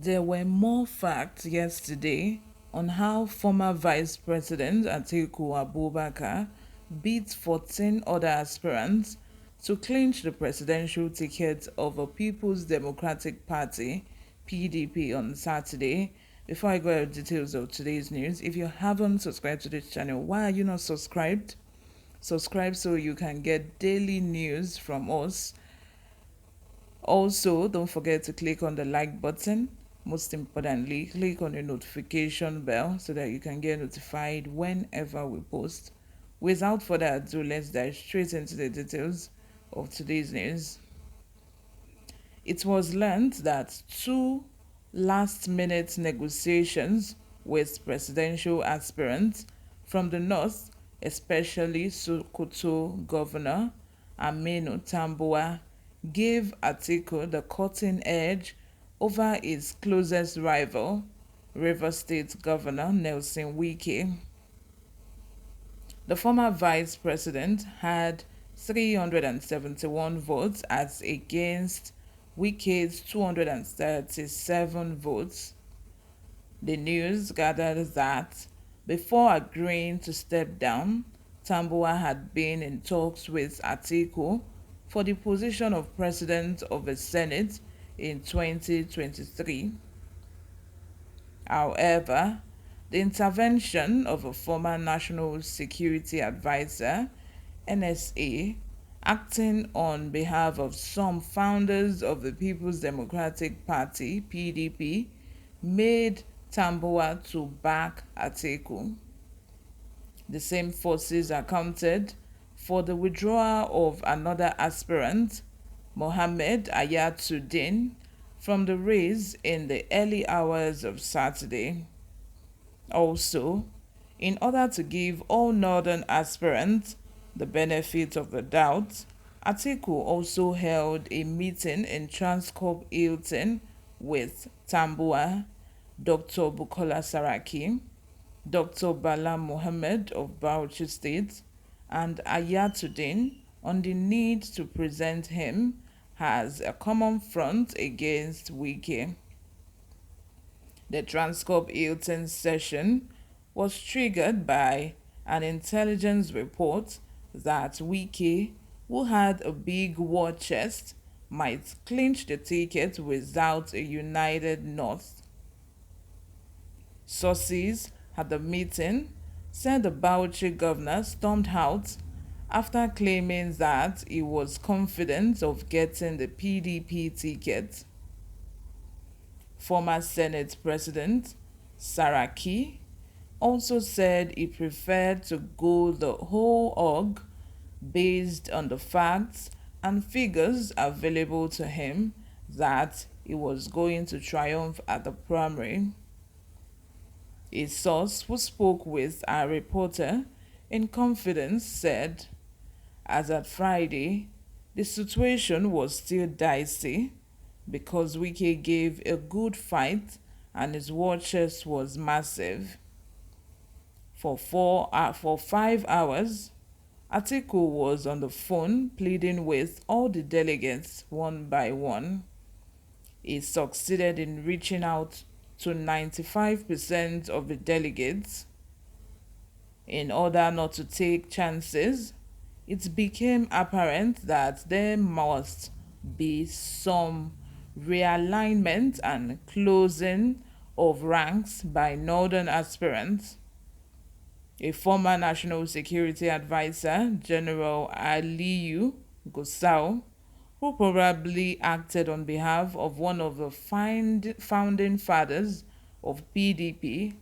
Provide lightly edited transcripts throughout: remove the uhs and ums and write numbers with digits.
There were more facts yesterday on how former Vice President Atiku Abubakar beat 14 other aspirants to clinch the presidential ticket of a People's Democratic Party (PDP) on Saturday. Before I go into details of today's news, if you haven't subscribed to this channel, why are you not subscribed? Subscribe so you can get daily news from us. Also, don't forget to click on the like button. Most importantly, click on the notification bell so that you can get notified whenever we post. Without further ado, let's dive straight into the details of today's news. It was learned that two last-minute negotiations with presidential aspirants from the north, especially Sokoto Governor Aminu Tambuwal, gave Atiku the cutting edge over his closest rival, Rivers State Governor Nelson Wike. The former vice president had 371 votes as against Wike's 237 votes. The news gathered that before agreeing to step down, Tambuwal had been in talks with Atiku for the position of President of the Senate in 2023. However, the intervention of a former National Security Advisor, NSA, acting on behalf of some founders of the People's Democratic Party (PDP), made Tambuwal to back Atiku. The same forces accounted for the withdrawal of another aspirant, Mohammed Ayatuddin, from the race in the early hours of Saturday. Also, in order to give all northern aspirants the benefit of the doubt, Atiku also held a meeting in Transcorp Hilton with Tambuwal, Dr. Bukola Saraki, Dr. Bala Mohammed of Bauchi State, and Ayatuddin on the need to present him as a common front against Wike. The Transcorp Hilton session was triggered by an intelligence report that Wike, who had a big war chest, might clinch the ticket without a united North. Sources at the meeting said the Bauchi governor stormed out after claiming that he was confident of getting the PDP ticket. Former Senate President Saraki also said he preferred to go the whole hog based on the facts and figures available to him that he was going to triumph at the primary. A source who spoke with our reporter in confidence said, as at Friday, the situation was still dicey because Wike gave a good fight and his war chest was massive. For 5 hours, Atiku was on the phone pleading with all the delegates one by one. He succeeded in reaching out to 95% of the delegates. In order not to take chances, it became apparent that there must be some realignment and closing of ranks by northern aspirants. A former National Security Advisor, General Aliyu Gusau, who probably acted on behalf of one of the founding fathers of PDP,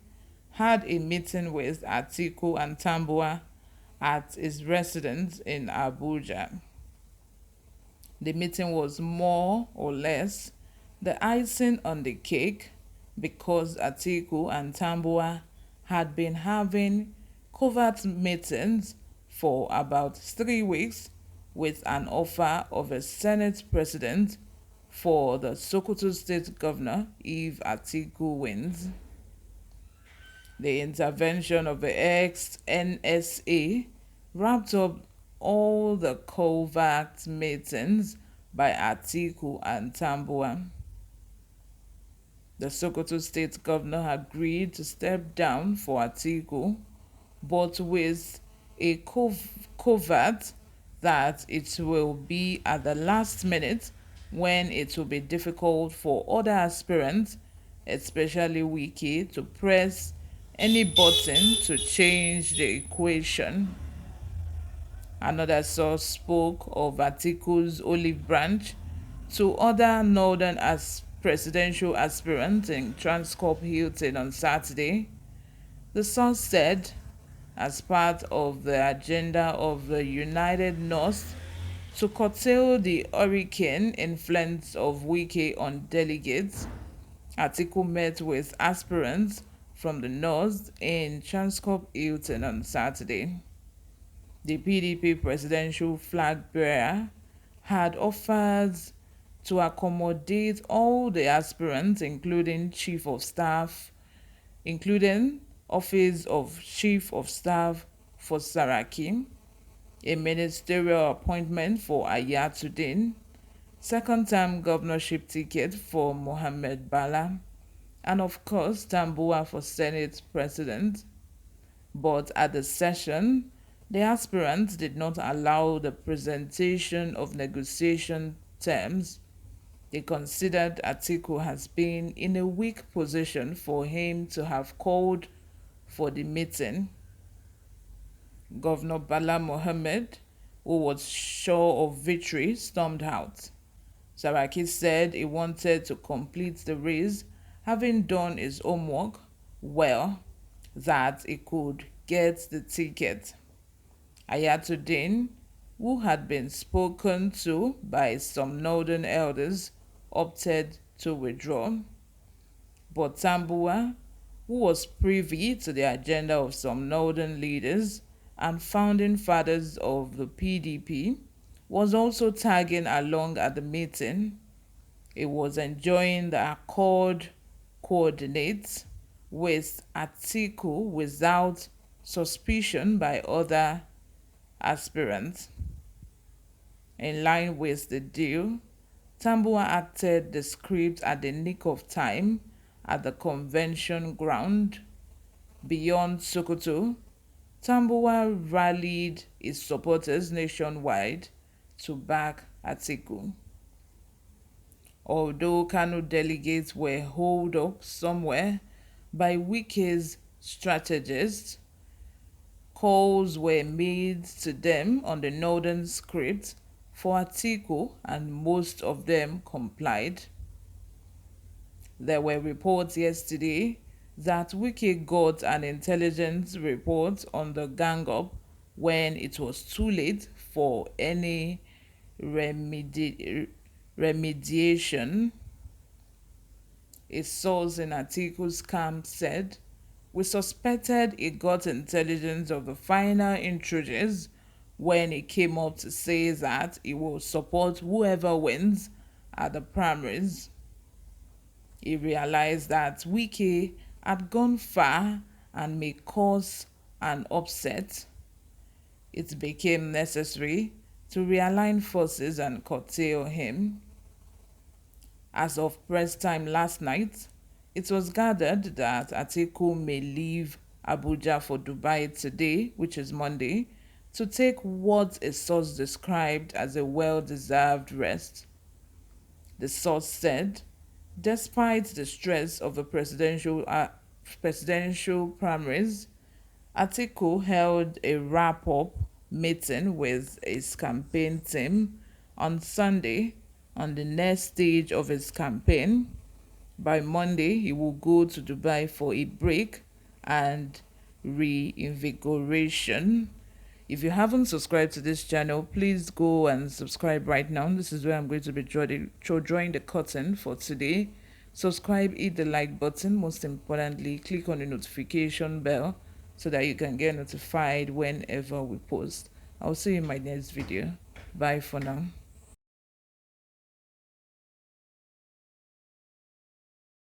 had a meeting with Atiku and Tambuwal at his residence in Abuja. The meeting was more or less the icing on the cake because Atiku and Tambuwal had been having covert meetings for about 3 weeks with an offer of a Senate president for the Sokoto State Governor if Atiku wins. The intervention of the ex-NSA wrapped up all the covert meetings by Atiku and Tambuwal. The Sokoto state governor agreed to step down for Atiku, but with a covert that it will be at the last minute when it will be difficult for other aspirants, especially Wiki, to press any button to change the equation. Another source spoke of Atiku's olive branch to other northern presidential aspirants in Transcorp Hilton on Saturday. The source said, as part of the agenda of the United North to curtail the hurricane influence of Wike on delegates, Atiku met with aspirants from the North in Transcorp Hilton on Saturday. The PDP presidential flag bearer had offered to accommodate all the aspirants, including Office of Chief of Staff for Saraki, a ministerial appointment for Ayatuddin, second-term governorship ticket for Mohammed Bala, and of course Tambuwal for Senate President. But at the session, the aspirants did not allow the presentation of negotiation terms. They considered Atiku has been in a weak position for him to have called for the meeting. Governor Bala Mohammed, who was sure of victory, stormed out. Saraki said he wanted to complete the race, having done his homework well, that he could get the ticket. Ayatuddin, who had been spoken to by some northern elders, opted to withdraw. But Tambuwal, who was privy to the agenda of some northern leaders and founding fathers of the PDP, was also tagging along at the meeting. He was enjoying the accord coordinates with Atiku without suspicion by other aspirants. In line with the deal, Tambuwal acted the script at the nick of time at the convention ground. Beyond Sokoto, Tambuwal rallied his supporters nationwide to back Atiku. Although Kano delegates were holed up somewhere by Wike's strategists, calls were made to them on the northern script for Atiku, and most of them complied. There were reports yesterday that Wike got an intelligence report on the gang-up when it was too late for any remediation. A source in Atiku's camp said, "We suspected he got intelligence of the final intruders when he came up to say that he will support whoever wins at the primaries. He realized that Wike had gone far and may cause an upset. It became necessary to realign forces and curtail him." As of press time last night, it was gathered that Atiku may leave Abuja for Dubai today, which is Monday, to take what a source described as a well-deserved rest. The source said, despite the stress of the presidential primaries, Atiku held a wrap-up meeting with his campaign team on Sunday on the next stage of his campaign. By Monday, he will go to Dubai for a break and reinvigoration. If you haven't subscribed to this channel, please go and subscribe right now. This is where I'm going to be drawing the curtain for today. Subscribe, hit the like button. Most importantly, click on the notification bell so that you can get notified whenever we post. I'll see you in my next video. Bye for now.